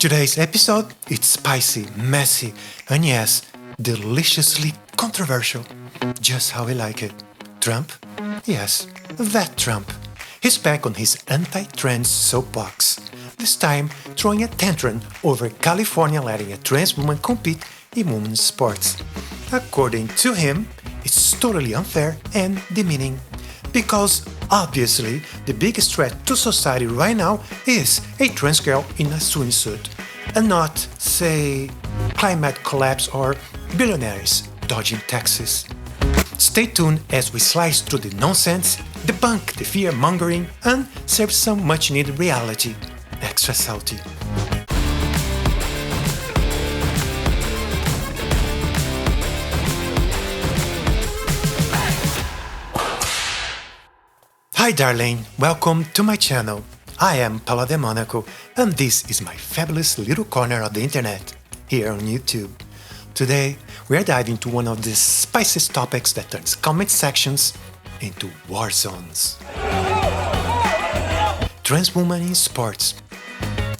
Today's episode, it's spicy, messy, and yes, deliciously controversial. Just how we like it. Trump? Yes, that Trump. He's back on his anti-trans soapbox. This time, throwing a tantrum over California letting a trans woman compete in women's sports. According to him, it's totally unfair and demeaning. Because, obviously, the biggest threat to society right now is a trans girl in a swimsuit, and not, say, climate collapse or billionaires dodging taxes. Stay tuned as we slice through the nonsense, debunk the fear-mongering, and serve some much-needed reality, extra salty. Hi darling, welcome to my channel. I am Paula de Monaco, and this is my fabulous little corner of the internet, here on YouTube. Today, we are diving into one of the spiciest topics that turns comment sections into war zones. Trans women in sports.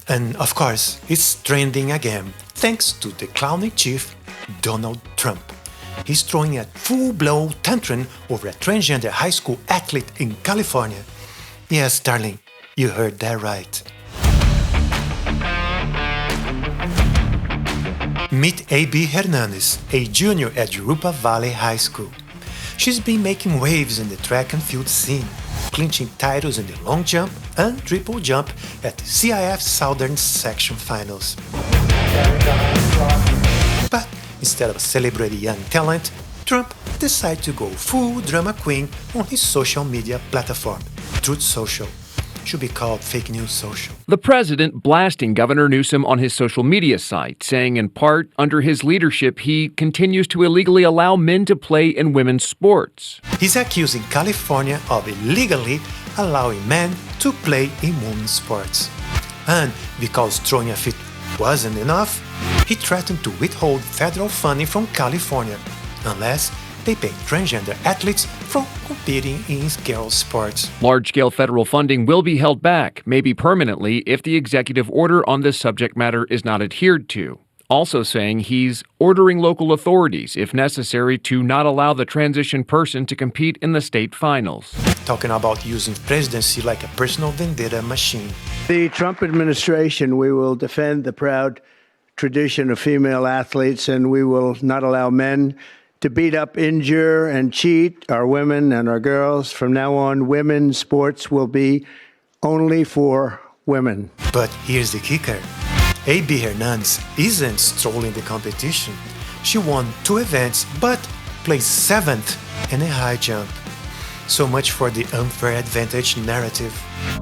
And of course, it's trending again, thanks to the clowning chief, Donald Trump. He's throwing a full-blown tantrum over a transgender high school athlete in California. Yes, darling, you heard that right. Meet AB Hernandez, a junior at Europa Valley High School. She's been making waves in the track and field scene, clinching titles in the long jump and triple jump at the CIF Southern Section Finals. But instead of celebrating young talent, Trump decided to go full drama queen on his social media platform, Truth Social. Should be called Fake News Social. The president blasting Governor Newsom on his social media site, saying in part, under his leadership, he continues to illegally allow men to play in women's sports. He's accusing California of illegally allowing men to play in women's sports. And because throwing a fit wasn't enough, he threatened to withhold federal funding from California unless they pay transgender athletes from competing in girls' sports. Large-scale federal funding will be held back, maybe permanently, if the executive order on this subject matter is not adhered to. Also saying he's ordering local authorities, if necessary, to not allow the transition person to compete in the state finals. Talking about using presidency like a personal vendetta machine. The Trump administration, we will defend the proud tradition of female athletes, and we will not allow men to beat up, injure, and cheat our women and our girls. From now on, women's sports will be only for women. But here's the kicker. AB Hernandez isn't strolling the competition. She won 2 events, but placed 7th in a high jump. So much for the unfair advantage narrative.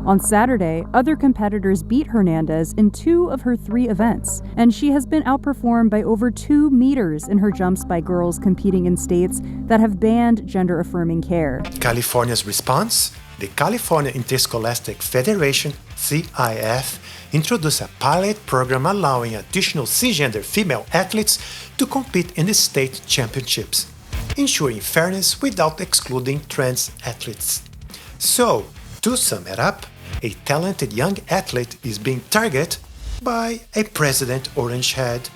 On Saturday, other competitors beat Hernandez in 2 of her 3 events, and she has been outperformed by over 2 meters in her jumps by girls competing in states that have banned gender-affirming care. California's response? The California Interscholastic Federation, CIF, introduced a pilot program allowing additional cisgender female athletes to compete in the state championships, ensuring fairness without excluding trans athletes. So, to sum it up, a talented young athlete is being targeted by a President Orange Head,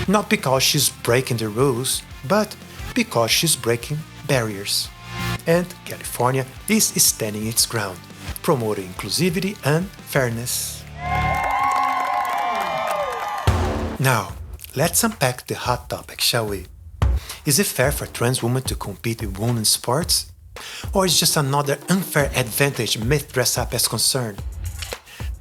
not because she's breaking the rules, but because she's breaking barriers. And California is standing its ground, promoting inclusivity and fairness. Now, let's unpack the hot topic, shall we? Is it fair for trans women to compete in women's sports? Or is just another unfair advantage myth dressed up as concern?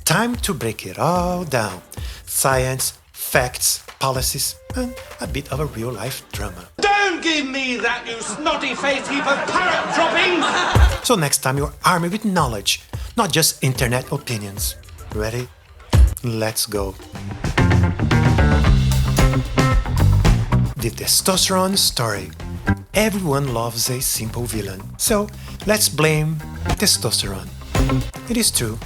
Time to break it all down. Science, facts, policies, and a bit of a real-life drama. Don't give me that, you snotty-faced heap of parrot droppings! So next time you're armed with knowledge, not just internet opinions. Ready? Let's go. The testosterone story. Everyone loves a simple villain, so let's blame testosterone. It is true,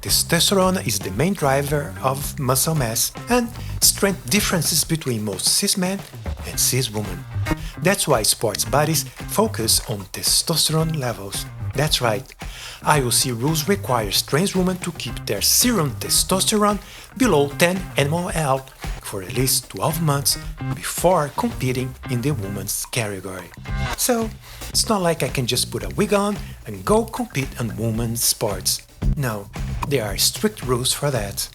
testosterone is the main driver of muscle mass and strength differences between most cis men and cis women. That's why sports bodies focus on testosterone levels. That's right, IOC rules requires trans women to keep their serum testosterone below 10 mmol for at least 12 months before competing in the women's category. So, it's not like I can just put a wig on and go compete in women's sports. No, there are strict rules for that.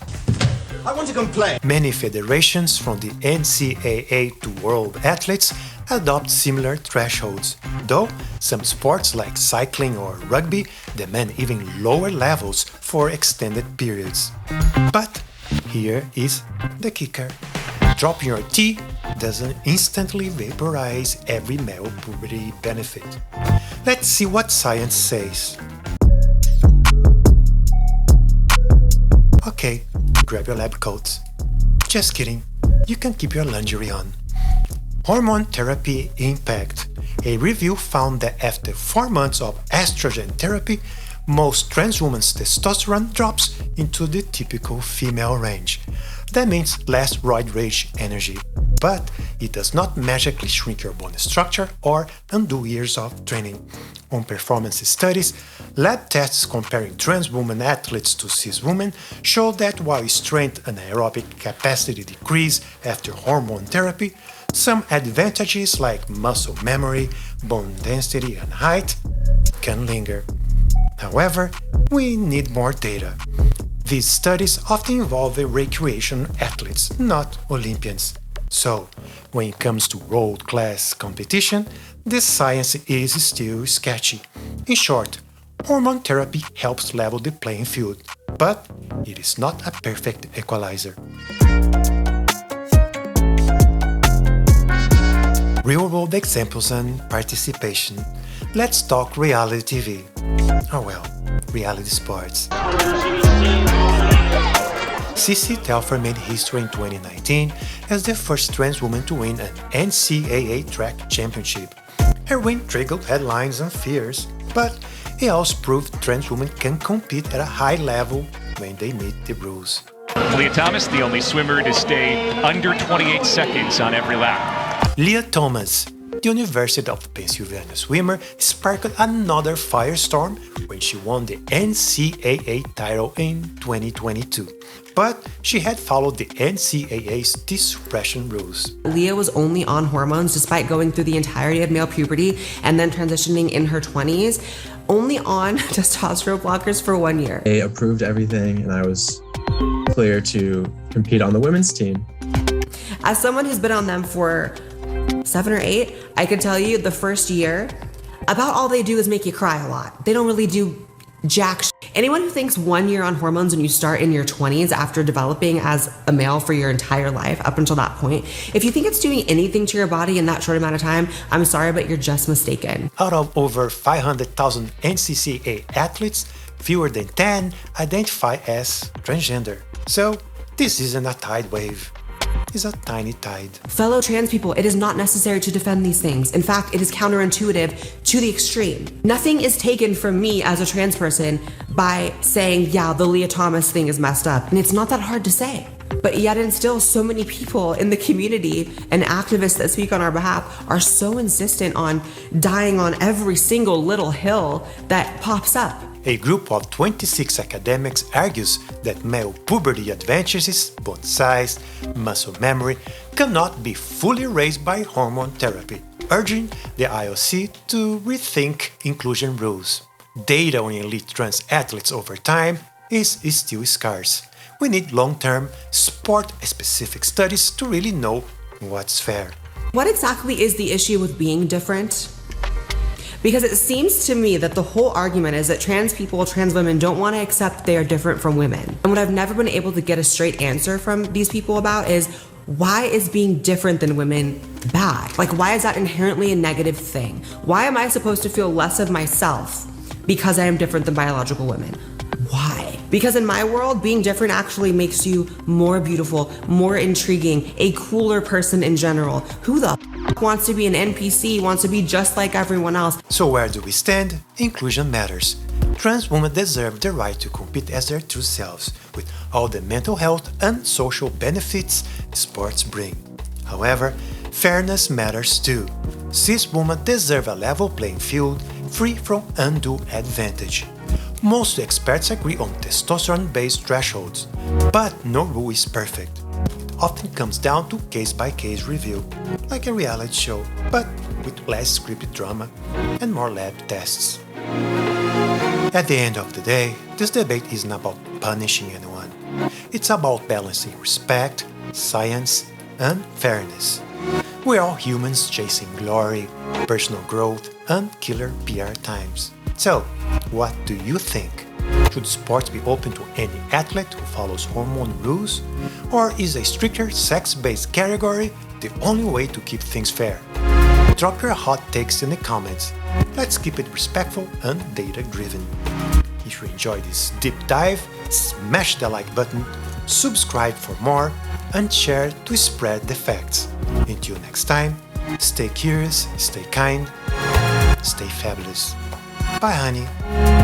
I want to complain. Many federations, from the NCAA to world athletes, adopt similar thresholds, though some sports like cycling or rugby demand even lower levels for extended periods. But here is the kicker. Dropping your T doesn't instantly vaporize every male puberty benefit. Let's see what science says. Okay, grab your lab coats. Just kidding, you can keep your lingerie on. Hormone therapy impact. A review found that after 4 months of estrogen therapy, most trans women's testosterone drops into the typical female range. That means less roid rage energy, but it does not magically shrink your bone structure or undo years of training. On performance studies, lab tests comparing trans women athletes to cis women show that while strength and aerobic capacity decrease after hormone therapy, some advantages like muscle memory, bone density, and height can linger. However, we need more data. These studies often involve recreation athletes, not Olympians. So, when it comes to world-class competition, the science is still sketchy. In short, hormone therapy helps level the playing field, but it is not a perfect equalizer. Real-world examples and participation. Let's talk reality TV. Oh well, reality sports. CeCe Telfer made history in 2019 as the first trans woman to win an NCAA track championship. Her win triggered headlines and fears, but it also proved trans women can compete at a high level when they meet the rules. Lia Thomas, the only swimmer to stay under 28 seconds on every lap. Lia Thomas, the University of Pennsylvania swimmer, sparked another firestorm when she won the NCAA title in 2022. But she had followed the NCAA's T-suppression rules. Lia was only on hormones despite going through the entirety of male puberty and then transitioning in her 20s, only on testosterone blockers for 1 year. They approved everything and I was clear to compete on the women's team. As someone who's been on them for 7 or 8, I could tell you the first year, about all they do is make you cry a lot. They don't really do jack shit. Anyone who thinks 1 year on hormones when you start in your 20s after developing as a male for your entire life up until that point, if you think it's doing anything to your body in that short amount of time, I'm sorry, but you're just mistaken. Out of over 500,000 NCAA athletes, fewer than 10 identify as transgender. So, this isn't a tide wave. It's a tiny tide. Fellow trans people, it is not necessary to defend these things. In fact, it is counterintuitive to the extreme. Nothing is taken from me as a trans person by saying, yeah, the Lia Thomas thing is messed up. And it's not that hard to say. But yet and still, so many people in the community and activists that speak on our behalf are so insistent on dying on every single little hill that pops up. A group of 26 academics argues that male puberty advantages, bone size, muscle memory, cannot be fully raised by hormone therapy, urging the IOC to rethink inclusion rules. Data on elite trans athletes over time is still scarce. We need long-term, sport-specific studies to really know what's fair. What exactly is the issue with being different? Because it seems to me that the whole argument is that trans people, trans women don't want to accept they are different from women. And what I've never been able to get a straight answer from these people about is, why is being different than women bad? Like, why is that inherently a negative thing? Why am I supposed to feel less of myself because I am different than biological women? Why? Because in my world, being different actually makes you more beautiful, more intriguing, a cooler person in general. Who the wants to be an NPC, wants to be just like everyone else? So where do we stand? Inclusion matters. Trans women deserve the right to compete as their true selves, with all the mental health and social benefits sports bring. However, fairness matters too. Cis women deserve a level playing field, free from undue advantage. Most experts agree on testosterone-based thresholds, but no rule is perfect. It often comes down to case-by-case review, like a reality show, but with less scripted drama and more lab tests. At the end of the day, this debate isn't about punishing anyone. It's about balancing respect, science, and fairness. We're all humans chasing glory, personal growth, and killer PR times. So, what do you think? Should sports be open to any athlete who follows hormone rules? Or is a stricter sex-based category the only way to keep things fair? Drop your hot takes in the comments. Let's keep it respectful and data-driven. If you enjoyed this deep dive, smash the like button, subscribe for more, and share to spread the facts. Until next time, stay curious, stay kind, stay fabulous. Bye, honey.